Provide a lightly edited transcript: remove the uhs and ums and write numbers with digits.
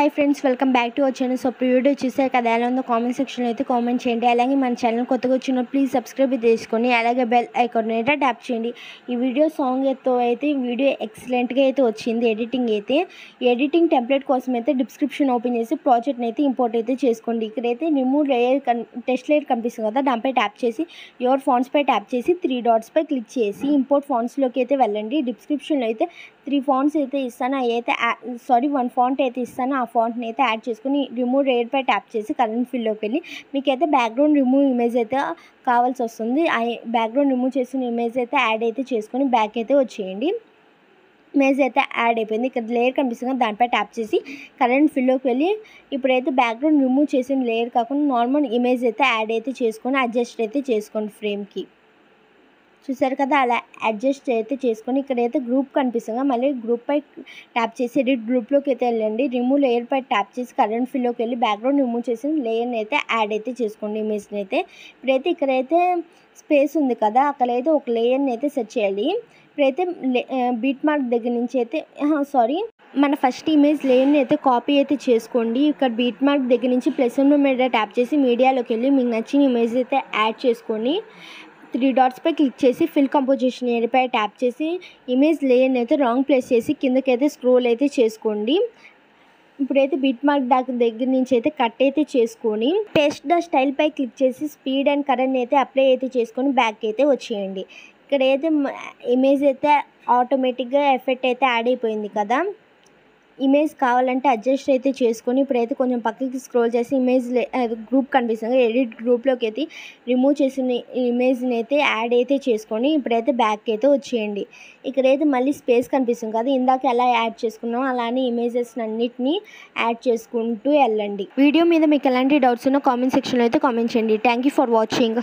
Hi friends, welcome back to our channel. So video చూసారు కదా, ఎలా ఉందో కామెంట్ సెక్షన్లో అయితే కామెంట్ చేయండి. అలాగే మన ఛానల్ కొత్తగా వచ్చిన ప్లీజ్ సబ్స్క్రైబ్ చేసుకొని అలాగే బెల్ ఐకాన్ అయితే ట్యాప్ చేయండి. ఈ వీడియో సాంగ్తో అయితే వీడియో ఎక్సలెంట్గా అయితే వచ్చింది. ఎడిటింగ్ టెంప్లెట్ కోసం అయితే డిస్క్రిప్షన్ ఓపెన్ చేసి ప్రాజెక్ట్ని అయితే ఇంపోర్ట్ అయితే చేసుకోండి. ఇక్కడైతే రిమూవ్ లేయర్ టెక్స్ట్ లేయర్ కనిపిస్తుంది కదా, దానిపై ట్యాప్ చేసి యువర్ ఫాంట్స్పై ట్యాప్ చేసి 3 డాట్స్పై క్లిక్ చేసి ఇంపోర్ట్ ఫాంట్స్లోకి అయితే వెళ్ళండి. డిస్క్రిప్షన్లో అయితే 3 ఫాంట్స్ అయితే ఇస్తాను, అవి అయితే 1 ఫాంట్ అయితే ఇస్తాను. ఆ ఫాంట్ని అయితే యాడ్ చేసుకుని రిమూవ్ లేయర్పై ట్యాప్ చేసి కరెంట్ ఫిల్లోకి వెళ్ళి మీకైతే బ్యాక్గ్రౌండ్ రిమూవ్ ఇమేజ్ అయితే కావాల్సి వస్తుంది. ఆ బ్యాక్గ్రౌండ్ రిమూవ్ చేసిన ఇమేజ్ అయితే యాడ్ అయితే చేసుకొని బ్యాక్ అయితే వచ్చేయండి. ఇమేజ్ అయితే యాడ్ అయిపోయింది. ఇక్కడ లేయర్ కనిపిస్తుంది, దానిపై ట్యాప్ చేసి కరెంట్ ఫిల్లోకి వెళ్ళి ఇప్పుడైతే బ్యాక్గ్రౌండ్ రిమూవ్ చేసిన లేయర్ కాకుండా నార్మల్ ఇమేజ్ అయితే యాడ్ అయితే చేసుకొని అడ్జస్ట్ అయితే చేసుకోండి. ఫ్రేమ్కి చూసారు కదా, అలా అడ్జస్ట్ అయితే చేసుకొని ఇక్కడైతే గ్రూప్ కనిపిస్తుంది, మళ్ళీ గ్రూప్పై ట్యాప్ చేసి ఎడిట్ గ్రూప్లోకి అయితే వెళ్ళండి. రిమూవ్ లేయర్పై ట్యాప్ చేసి కరెంట్ ఫిల్లోకి వెళ్ళి బ్యాక్గ్రౌండ్ రిమూవ్ చేసి లేయర్ని అయితే యాడ్ అయితే చేసుకోండి. ఇమేజ్ని అయితే ఇక్కడైతే స్పేస్ ఉంది కదా, అక్కడైతే ఒక లేయర్ని అయితే సెట్ చేయాలి. ఇప్పుడైతే బీట్ మార్క్ దగ్గర నుంచి అయితే మన ఫస్ట్ ఇమేజ్ లేయర్ని అయితే కాపీ అయితే చేసుకోండి. ఇక్కడ బీట్ మార్క్ దగ్గర నుంచి ప్లస్ మీద ట్యాప్ చేసి మీడియాలోకి వెళ్ళి మీకు నచ్చిన ఇమేజ్ అయితే యాడ్ చేసుకొని 3 డాట్స్పై క్లిక్ చేసి ఫిల్ కంపోజిషన్ ఏరియాపై ట్యాప్ చేసి ఇమేజ్ లేయర్ని అయితే రాంగ్ ప్లేస్ చేసి కిందకైతే స్క్రోల్ అయితే చేసుకోండి. ఇప్పుడైతే బిట్ మార్క్ దగ్గర నుంచి అయితే కట్ అయితే చేసుకొని పేస్ట్ ద స్టైల్పై క్లిక్ చేసి స్పీడ్ అండ్ కరెంట్ అయితే అప్లై అయితే చేసుకొని బ్యాక్ అయితే వచ్చేయండి. ఇక్కడైతే ఇమేజ్ అయితే ఆటోమేటిక్గా ఎఫెక్ట్ అయితే యాడ్ అయిపోయింది కదా. ఇమేజ్ కావాలంటే అడ్జస్ట్ అయితే చేసుకొని ఇప్పుడైతే కొంచెం పక్కకి స్క్రోల్ చేసి ఇమేజ్ గ్రూప్ కనిపిస్తుంది, ఎడిట్ గ్రూప్లోకి అయితే రిమూవ్ చేసిన ఇమేజ్ని అయితే యాడ్ అయితే చేసుకొని ఇప్పుడైతే బ్యాక్ అయితే వచ్చేయండి. ఇక్కడైతే మళ్ళీ స్పేస్ కనిపిస్తుంది కదా, ఇందాక ఎలా యాడ్ చేసుకున్నాం అలానే ఇమేజెస్ అన్నిటిని యాడ్ చేసుకుంటూ వెళ్ళండి. వీడియో మీద మీకు ఎలాంటి డౌట్స్ ఉన్నా కామెంట్ సెక్షన్లో అయితే కామెంట్ చేయండి. Thank you for watching.